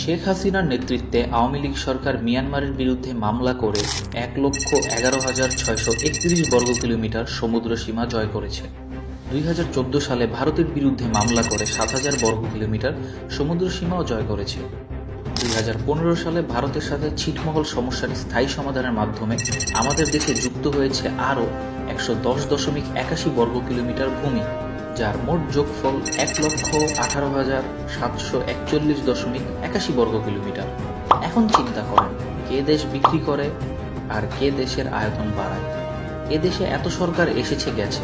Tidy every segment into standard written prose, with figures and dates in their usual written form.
শেখ হাসিনার নেতৃত্বে আওয়ামী লীগ সরকার মিয়ানমারের বিরুদ্ধে মামলা করে ১,১১,৬৩১ বর্গ কিলোমিটার সমুদ্র সীমা জয় করেছে। ২০১৪ সালে ভারতের বিরুদ্ধে মামলা করে ৭,০০০ বর্গ কিলোমিটার সমুদ্র সীমাও জয় করেছে। ২০১৫ সালে ভারতের সাথে ছিটমহল সমস্যার স্থায়ী সমাধানের মাধ্যমে আমাদের দেশে যুক্ত হয়েছে আরও ১১০.৮১ বর্গ কিলোমিটার ভূমি, যার মোট যোগফল ১,১৮,৭৪১.৮১ বর্গ কিলোমিটার। এখন চিন্তা করেন, কে দেশ বিক্রি করে আর কে দেশের আয়তন বাড়ায়। এ দেশে এত সরকার এসেছে গেছে,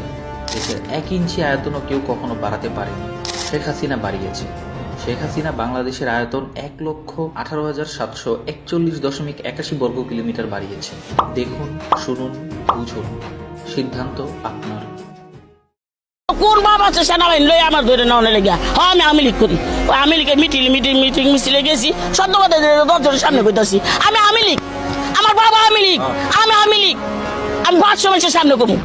দেশের ১ ইঞ্চি আয়তনও কেউ কখনো বাড়াতে পারেনি। শেখ হাসিনা বাড়িয়েছে। শেখ হাসিনা বাংলাদেশের আয়তন ১,১৮,৭৪১.৮১ বর্গ কিলোমিটার বাড়িয়েছে। দেখুন, শুনুন, বুঝুন, সিদ্ধান্ত আপনার। কোন বাপ আছে সেনাবাহিনী লই আমার ধরে নেওয়া লেগে আমি আমিলিক করি। ওই আমিলিকের মিটিং মিছিলে গেছি, সত্য কথা ১০ জনের সামনে কইতাছি আমি আমিলিক, আমার বাবা আমিলিক, আমি আমিলিক, আমি ৫০০ মানুষের সামনে করবো।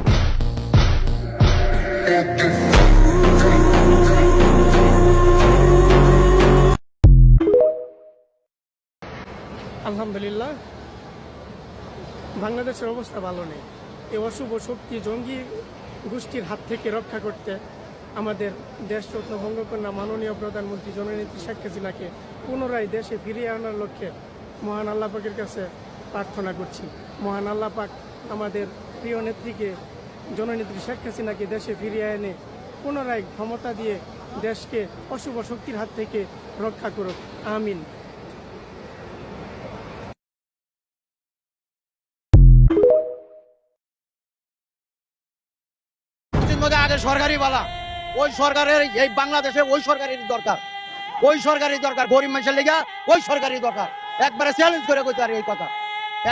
আলহামদুলিল্লাহ, বাংলাদেশের অবস্থা ভালো নেই। এই অশুভ শক্তি জঙ্গি গোষ্ঠীর হাত থেকে রক্ষা করতে আমাদের দেশরত্ন বঙ্গকন্যা মাননীয় প্রধানমন্ত্রী জননেত্রী শেখ হাসিনাকে পুনরায় দেশে ফিরিয়ে আনার লক্ষ্যে মহান আল্লাহ পাকের কাছে প্রার্থনা করছি। মহান আল্লাহ পাক আমাদের প্রিয় নেত্রীকে, জননেত্রী শেখ হাসিনাকে দেশে ফিরিয়ে এনে পুনরায় ক্ষমতা দিয়ে দেশকে অশুভ শক্তির হাত থেকে রক্ষা করুক, আমিন। আগে সরকারি বালা, ওই সরকারের এই বাংলাদেশে ওই সরকারের দরকার, ওই সরকারি দরকার, গরিব মানুষের লেগে ওই সরকারি দরকার। একবারে চ্যালেঞ্জ করে কইতে পারি এই কথা।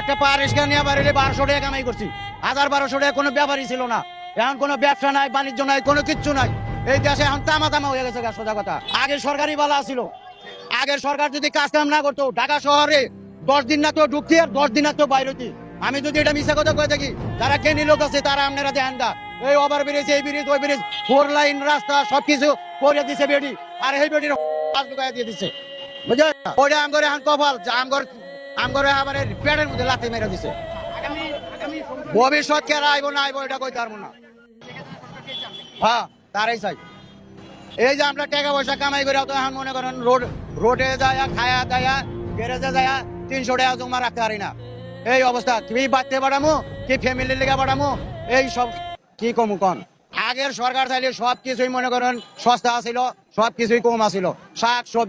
একটা পারিষ্কার নিয়ে বাড়িলে ১২০০ টাকা কামাই করছি, ১,১২০০ টাকা কোনো ব্যাপারই ছিল না। এখন কোনো ব্যবসা নাই, বাণিজ্য নাই, কোনো কিচ্ছু নাই। এই দেশে এখন তামা হয়ে গেছে সোজা কথা। আগে সরকারি বালা ছিল, আগের সরকার যদি কাজ কাম না করতো, ঢাকা শহরে ১০ দিন না তো ঢুকতি আর ১০ দিন না তো বাইরে হতি। আমি যদি এটা মিশা কথা কয়ে থাকি, যারা জ্ঞানী লোক আছে তারা আপনারা দেন দা, এই ওভার ব্রিজ, এই ব্রিজ, ওই ব্রিজ, 4 লাইন রাস্তা সবকিছু করে দিছে বেডি, আর এই বেডির দিয়ে দিচ্ছে, বুঝলেন? ওইটা আমগরে এখন কপাল, আমগরে আবার পেটের মধ্যে লাথি মেরে দিছে। ভবিষ্যৎ কে আইব না আইব এটা কইতে পারবো না। হ্যাঁ, তারাই চাই। এই যে আমরা টাকা পয়সা কামাই করে তো এখন মনে করেন রোডে যায়, খায়া দায়া, গ্যারেজে যায় ৩০০ টাকা জমা রাখতে পারি না। এই অবস্থা, কি বাড়তে পাঠামো, কি ফ্যামিলির লেগে পাঠামো, এই সব কি কমু কন। আগের সরকার চাইলে সবকিছুই মনে করেন সস্তা আছিল, সবকিছুই কম আছিল। শাক সবজি